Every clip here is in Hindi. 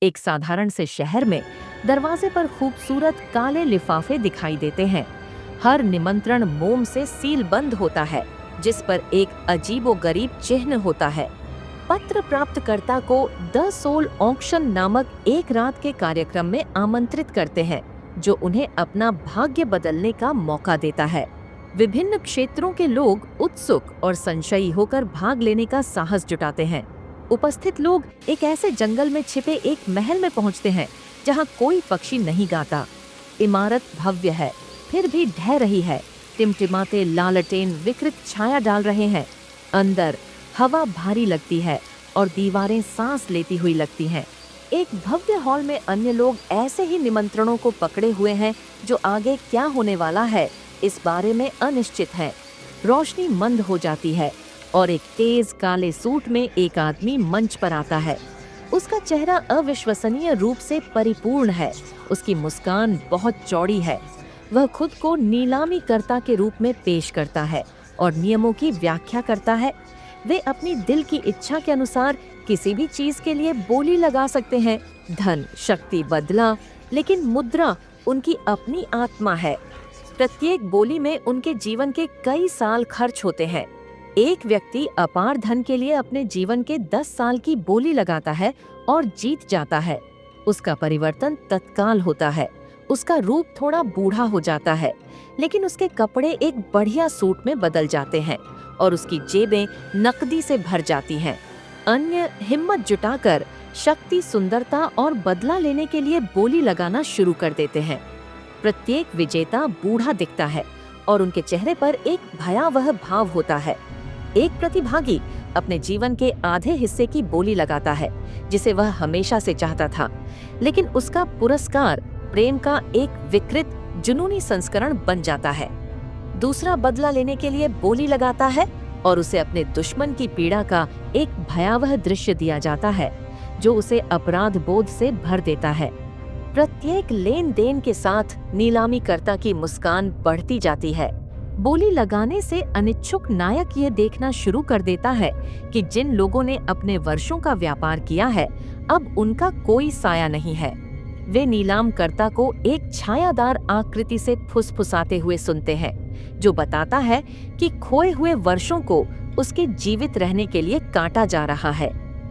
एक साधारण से शहर में दरवाजे पर खूबसूरत काले लिफाफे दिखाई देते हैं। हर निमंत्रण मोम से सील बंद होता है, जिस पर एक अजीबोगरीब चिन्ह होता है। पत्र प्राप्तकर्ता को द सोल ऑक्शन नामक एक रात के कार्यक्रम में आमंत्रित करते हैं, जो उन्हें अपना भाग्य बदलने का मौका देता है। विभिन्न क्षेत्रों के लोग उत्सुक और संशयी होकर भाग लेने का साहस जुटाते हैं। उपस्थित लोग एक ऐसे जंगल में छिपे एक महल में पहुंचते हैं, जहां कोई पक्षी नहीं गाता। इमारत भव्य है, फिर भी ढह रही है। टिमटिमाते लालटेन विकृत छाया डाल रहे हैं। अंदर हवा भारी लगती है और दीवारें सांस लेती हुई लगती हैं। एक भव्य हॉल में अन्य लोग ऐसे ही निमंत्रणों को पकड़े हुए हैं, जो आगे क्या होने वाला है इस बारे में अनिश्चित हैं। रोशनी मंद हो जाती है और एक तेज काले सूट में एक आदमी मंच पर आता है। उसका चेहरा अविश्वसनीय रूप से परिपूर्ण है। उसकी मुस्कान बहुत चौड़ी है। वह खुद को नीलामीकर्ता के रूप में पेश करता है और नियमों की व्याख्या करता है। वे अपनी दिल की इच्छा के अनुसार किसी भी चीज के लिए बोली लगा सकते हैं। धन, शक्ति, बदला, लेकिन मुद्रा उनकी अपनी आत्मा है। प्रत्येक बोली में उनके जीवन के कई साल खर्च होते हैं। एक व्यक्ति अपार धन के लिए अपने जीवन के 10 साल की बोली लगाता है और जीत जाता है। उसका परिवर्तन तत्काल होता है। उसका रूप थोड़ा बूढ़ा हो जाता है, लेकिन उसके कपड़े एक बढ़िया सूट में बदल जाते हैं और उसकी जेबें नकदी से भर जाती हैं। अन्य हिम्मत जुटाकर शक्ति, सुंदरता और बदला लेने के लिए बोली लगाना शुरू कर देते हैं। प्रत्येक विजेता बूढ़ा दिखता है और उनके चेहरे पर एक भयावह भाव होता है। एक प्रतिभागी अपने जीवन के आधे हिस्से की बोली लगाता है, जिसे वह हमेशा से चाहता था, लेकिन उसका पुरस्कार प्रेम का एक विकृत, जुनूनी संस्करण बन जाता है। दूसरा बदला लेने के लिए बोली लगाता है और उसे अपने दुश्मन की पीड़ा का एक भयावह दृश्य दिया जाता है, जो उसे अपराध बोध से भर देता है। प्रत्येक लेन देन के साथ नीलामीकर्ता की मुस्कान बढ़ती जाती है। बोली लगाने से अनिच्छुक नायक ये देखना शुरू कर देता है कि जिन लोगों ने अपने वर्षों का व्यापार किया है, अब उनका कोई साया नहीं है। वे नीलामकर्ता को एक छायादार आकृति से फुसफुसाते हुए सुनते हैं, जो बताता है कि खोए हुए वर्षों को उसके जीवित रहने के लिए काटा जा रहा है।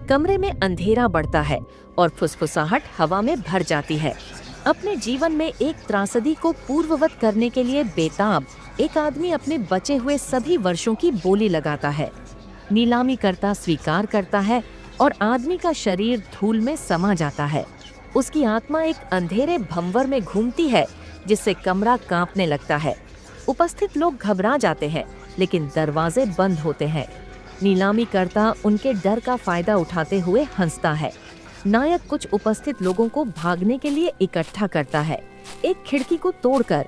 कमरे में अंधेरा बढ़ता है और फुसफुसाहट हवा में भर जाती है। अपने जीवन में एक त्रासदी को पूर्ववत करने के लिए बेताब एक आदमी अपने बचे हुए सभी वर्षों की बोली लगाता है। नीलामीकर्ता स्वीकार करता है और आदमी का शरीर धूल में समा जाता है। उसकी आत्मा एक अंधेरे भंवर में घूमती है, जिससे कमरा कांपने लगता है। उपस्थित लोग घबरा जाते हैं, लेकिन दरवाजे बंद होते हैं। नीलामीकर्ता उनके डर का फायदा उठाते हुए हंसता है। नायक कुछ उपस्थित लोगों को भागने के लिए इकट्ठा करता है। एक खिड़की को तोड़कर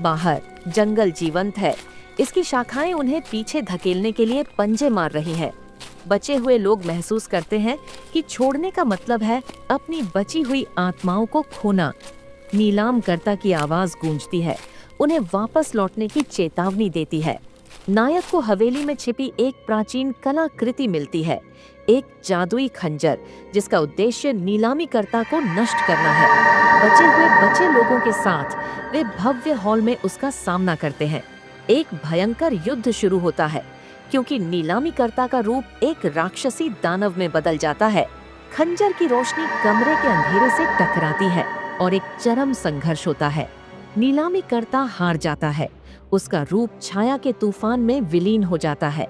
बाहर जंगल जीवंत है। इसकी शाखाएं उन्हें पीछे धकेलने के लिए पंजे मार रही हैं। बचे हुए लोग महसूस करते हैं कि छोड़ने का मतलब है अपनी बची हुई आत्माओं को खोना। नीलामकर्ता की आवाज गूंजती है, उन्हें वापस लौटने की चेतावनी देती है। नायक को हवेली में छिपी एक प्राचीन कलाकृति मिलती है, एक जादुई खंजर, जिसका उद्देश्य नीलामीकर्ता को नष्ट करना है। बचे लोगों के साथ वे भव्य हॉल में उसका सामना करते हैं। एक भयंकर युद्ध शुरू होता है, क्योंकि नीलामीकर्ता का रूप एक राक्षसी दानव में बदल जाता है। खंजर की रोशनी कमरे के अंधेरे से टकराती है और एक चरम संघर्ष होता है। नीलामीकर्ता हार जाता है। उसका रूप छाया के तूफान में विलीन हो जाता है।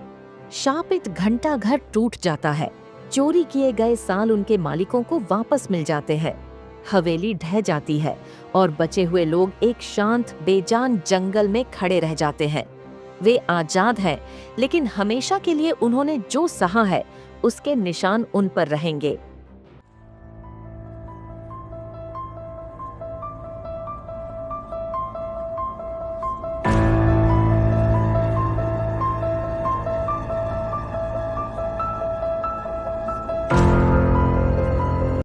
शापित घंटा घर टूट जाता है। चोरी किए गए साल उनके मालिकों को वापस मिल जाते हैं। हवेली ढह जाती है और बचे हुए लोग एक शांत, बेजान जंगल में खड़े रह जाते हैं। वे आजाद हैं, लेकिन हमेशा के लिए उन्होंने जो सहा है, उसके निशान उन पर रहेंगे।